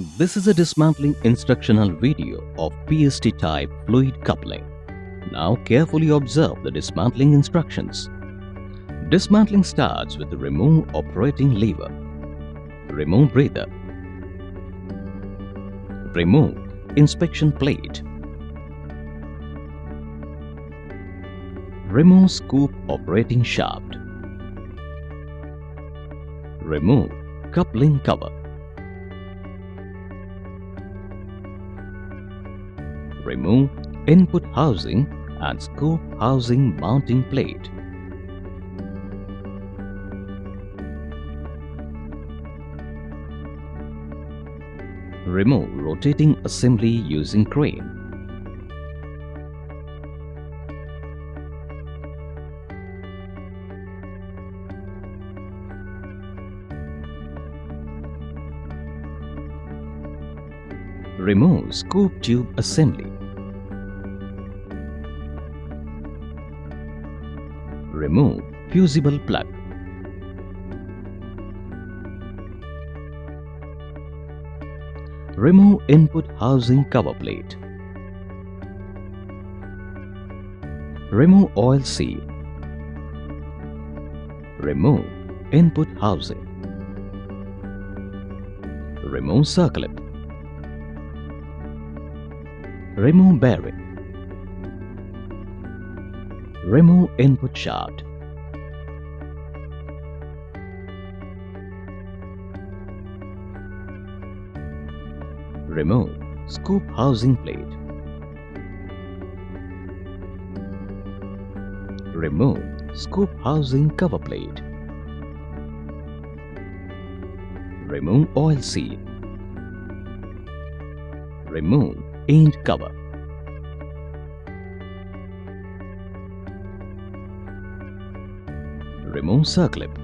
This is a dismantling instructional video of PST type fluid coupling. Now carefully observe the dismantling instructions. Dismantling starts with the remove operating lever, remove breather, remove inspection plate, remove scoop operating shaft, remove coupling cover, remove input housing and scoop housing mounting plate. Remove rotating assembly using crane. Remove scoop tube assembly. Remove fusible plug. Remove input housing cover plate. Remove oil seal. Remove input housing. Remove circlip. Remove bearing. Remove input shaft. Remove scoop housing plate. Remove scoop housing cover plate. Remove oil seal. Remove end cover. Remove circlip.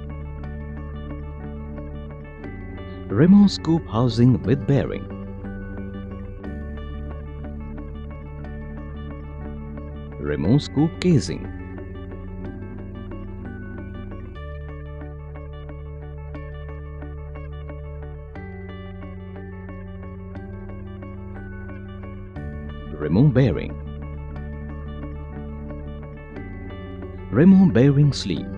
Remove scoop housing with bearing. Remove scoop casing. Remove bearing. Remove bearing sleeve.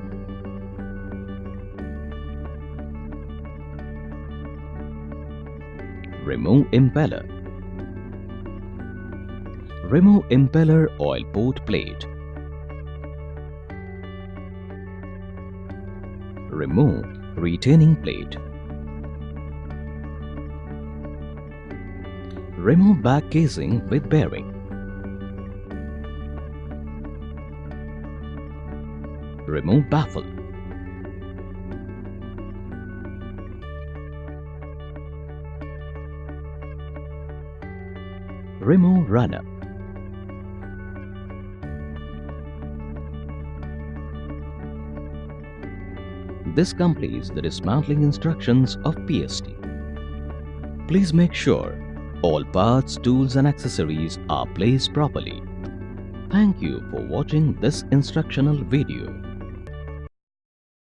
Remove impeller. Remove impeller oil port plate. Remove retaining plate. Remove back casing with bearing. Remove baffle. Remove runner. This completes the dismantling instructions of PST. Please make sure all parts, tools and accessories are placed properly. Thank you for watching this instructional video.